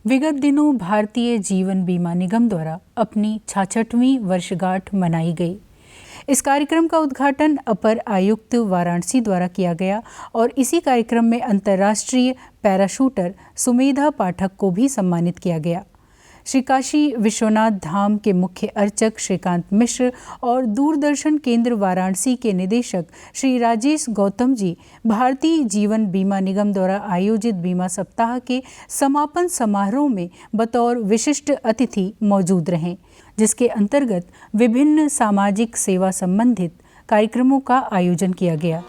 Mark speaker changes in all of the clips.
Speaker 1: विगत दिनों भारतीय जीवन बीमा निगम द्वारा अपनी 66वीं वर्षगांठ मनाई गई। इस कार्यक्रम का उद्घाटन अपर आयुक्त वाराणसी द्वारा किया गया और इसी कार्यक्रम में अंतर्राष्ट्रीय पैराशूटर सुमेधा पाठक को भी सम्मानित किया गया। श्री काशी विश्वनाथ धाम के मुख्य अर्चक श्रीकांत मिश्र और दूरदर्शन केंद्र वाराणसी के निदेशक श्री राजेश गौतम जी भारतीय जीवन बीमा निगम द्वारा आयोजित बीमा सप्ताह के समापन समारोह में बतौर विशिष्ट अतिथि मौजूद रहे, जिसके अंतर्गत विभिन्न सामाजिक सेवा संबंधित कार्यक्रमों का आयोजन किया गया।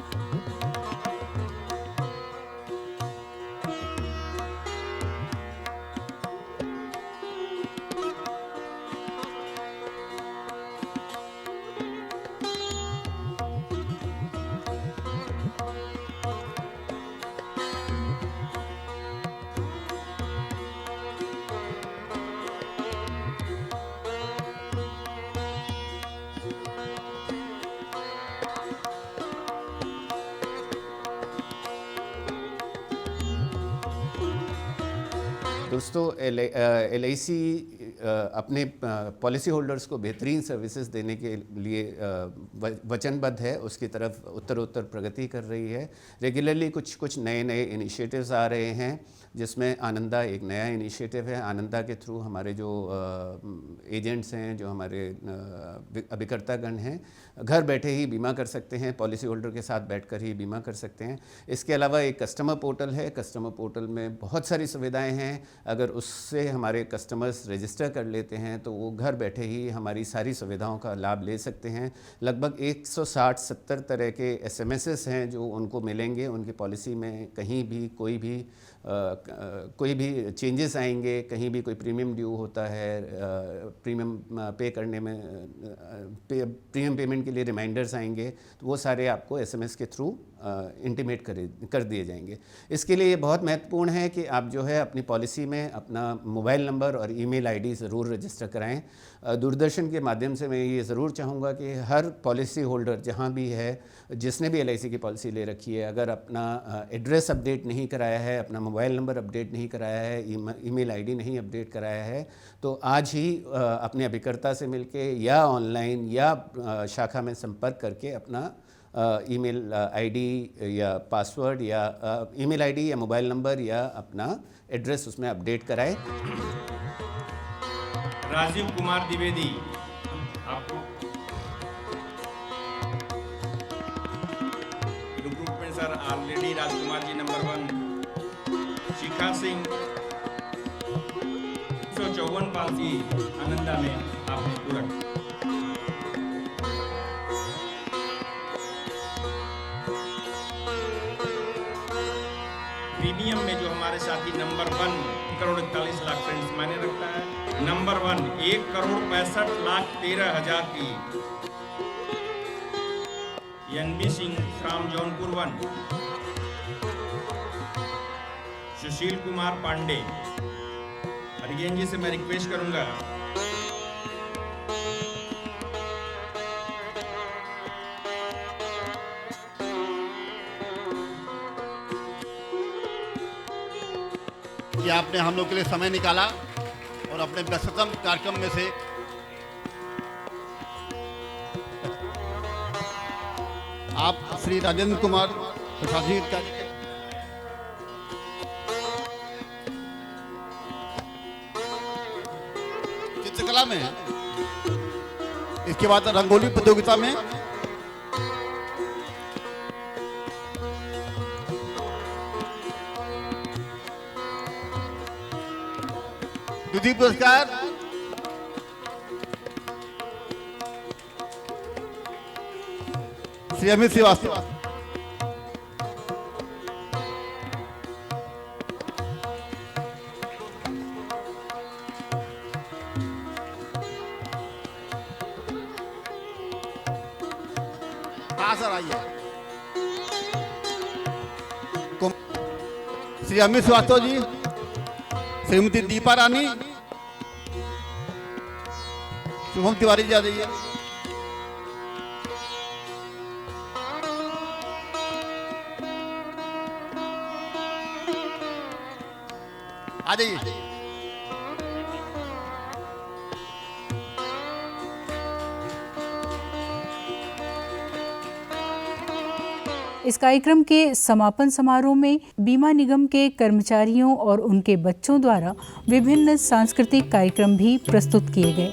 Speaker 2: दोस्तों, LIC अपने पॉलिसी होल्डर्स को बेहतरीन सर्विसेज देने के लिए वचनबद्ध है। उसकी तरफ उत्तरोत्तर प्रगति कर रही है। रेगुलरली कुछ नए इनिशिएटिव्स आ रहे हैं, जिसमें आनंदा एक नया इनिशिएटिव है। आनंदा के थ्रू हमारे जो एजेंट्स हैं, जो हमारे अभिकर्तागण हैं, घर बैठे ही बीमा कर सकते हैं, पॉलिसी होल्डर के साथ बैठकर ही बीमा कर सकते हैं। इसके अलावा एक कस्टमर पोर्टल है। कस्टमर पोर्टल में बहुत सारी सुविधाएं हैं। अगर उससे हमारे कस्टमर्स रजिस्टर कर लेते हैं तो वो घर बैठे ही हमारी सारी सुविधाओं का लाभ ले सकते हैं। लगभग 160-70 तरह के SMSs हैं जो उनको मिलेंगे। उनकी पॉलिसी में कहीं भी कोई भी चेंजेस आएंगे, कहीं भी कोई प्रीमियम ड्यू होता है, प्रीमियम पे करने में प्रीमियम पेमेंट के लिए रिमाइंडर्स आएंगे, तो वो सारे आपको SMS के थ्रू इंटीमेट कर दिए जाएंगे। इसके लिए ये बहुत महत्वपूर्ण है कि आप जो है अपनी पॉलिसी में अपना मोबाइल नंबर और ईमेल आईडी ज़रूर रजिस्टर कराएं। दूरदर्शन के माध्यम से मैं ये ज़रूर चाहूँगा कि हर पॉलिसी होल्डर जहाँ भी है, जिसने भी LIC की पॉलिसी ले रखी है, अगर अपना एड्रेस अपडेट नहीं कराया है, अपना मोबाइल नंबर अपडेट नहीं कराया है, ईमेल आईडी नहीं अपडेट कराया है, तो आज ही अपने अभिकर्ता से मिलके या ऑनलाइन या शाखा में संपर्क करके अपना ईमेल आईडी या पासवर्ड या ईमेल आईडी या मोबाइल नंबर या अपना एड्रेस उसमें अपडेट कराएं।
Speaker 3: राजीव कुमार द्विवेदी, आपको recruitment sir already Rajkumar ji number 1। शिखा सिंह 154 पालसी आनंदा में आपने पूरक। प्रीमियम में जो हमारे साथी नंबर 1 1,41,00,000 फ्रेंड्स मायने रखता है। नंबर 1 1,65,13,000 की NB सिंह फ्रॉम जौनपुर 1। सुशील कुमार पांडे। हरिजन जी से मैं रिक्वेस्ट करूंगा
Speaker 4: कि आपने हम लोग के लिए समय निकाला और अपने व्यस्ततम कार्यक्रम में से आप श्री राजेंद्र कुमार प्रशासनिक अधिकारी चित्रकला में, इसके बाद रंगोली प्रतियोगिता में द्वितीय पुरस्कार श्री अमित श्रीवास्तव। हाँ सर, आइए। श्री अमित श्रीवास्तव जी, श्रीमती दीपा रानी, शुभम तिवारी जी आ जाइए। आ जाइए।
Speaker 1: इस कार्यक्रम के समापन समारोह में बीमा निगम के कर्मचारियों और उनके बच्चों द्वारा विभिन्न सांस्कृतिक कार्यक्रम भी प्रस्तुत किए गए।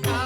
Speaker 5: Da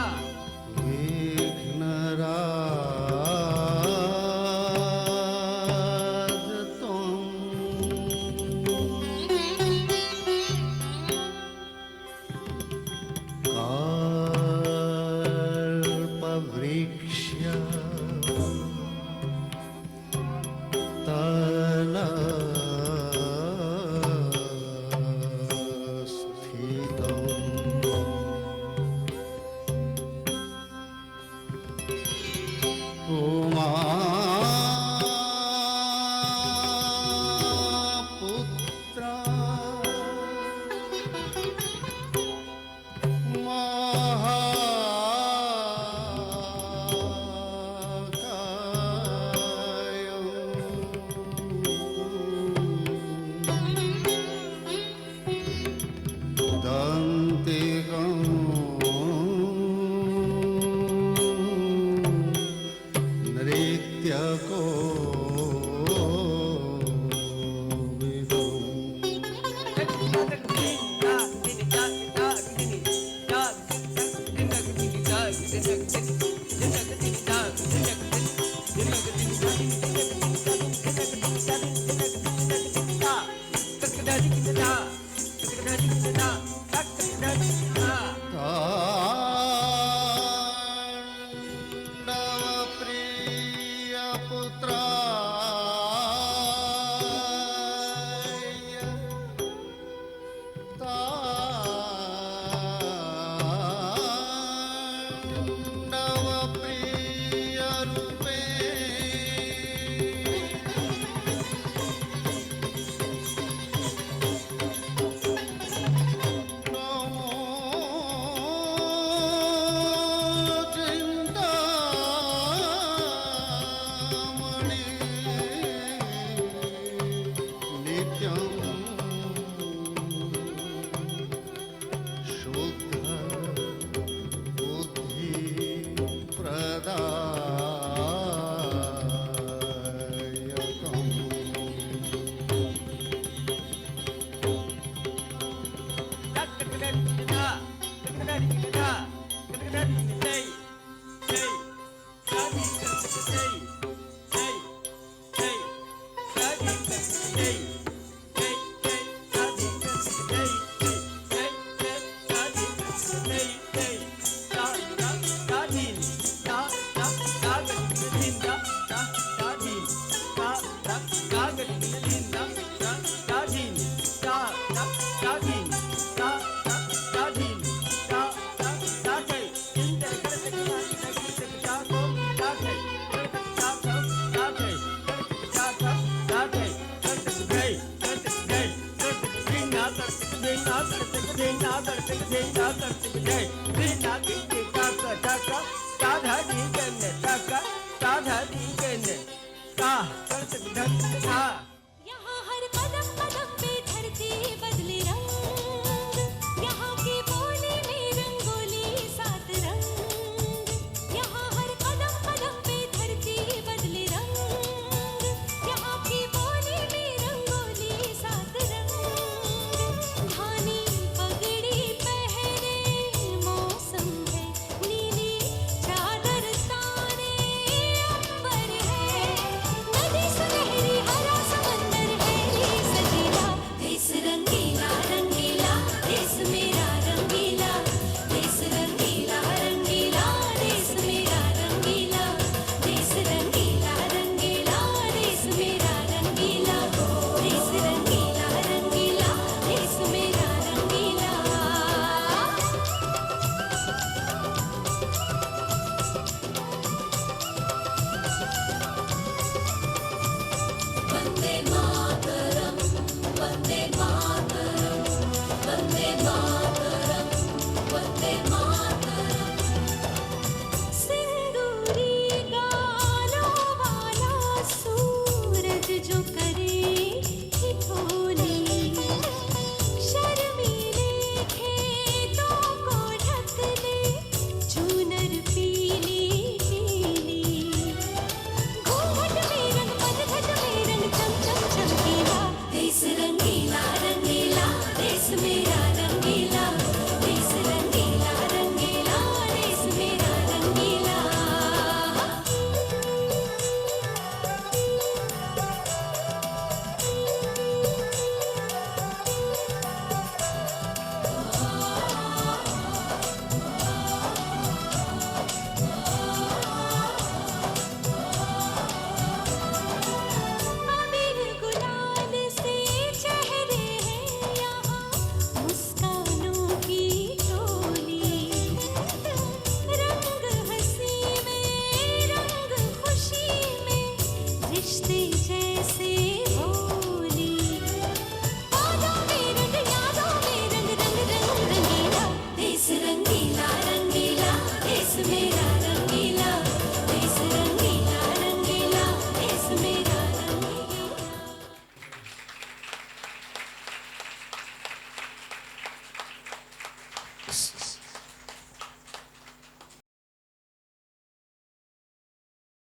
Speaker 5: यहाँ हर कदम कदम पे धरती बदले रंग, यहाँ की बोली में रंगोली सात रंग। यहाँ हर कदम कदम पे धरती बदले रंग, यहाँ की बोली में रंगोली सात रंग। धानी पगड़ी पहने मौसम है, नीली चादर ताने अंबर है। नदी सुनहरी हरा समंदर है ये सजीला, देश रंगीला रंगीला, देश मेरा रंगीला। देश रंगीला रंगीला, देश मेरा रंगीला। देश रंगीला रंगीला, देश मेरा रंगीला। देश रंगीला रंगीला, देश मेरा रंगीला। वंदे मातरम, वंदे मातरम, वंदे मातरम, वंदे मातरम। सिंदूरी गालों वाला सूरज जो करे ठिठोली, शर्मीले खेतों को ढक ले चूनर पीली पीली। घूंघट में रंग पतझट में रंग चम चम चमकीला, देश रंगीला रंगीला, देश मेरा रंगीला। देश रंगीला रंगीला, देश मेरा रंगीला। अबीर गुलाल से चेहरे हैं यहाँ, मुस्कानों की टोली। रंग हंसी में रंग खुशी में, रिश्ते जैसे होली। बादों में रंग यादों में रंग रंग रंग रंगीला, देश रंगीला रंगीला, देश मेरा रंगीला। देश रंगीला रंगीला, देश मेरा रंगीला।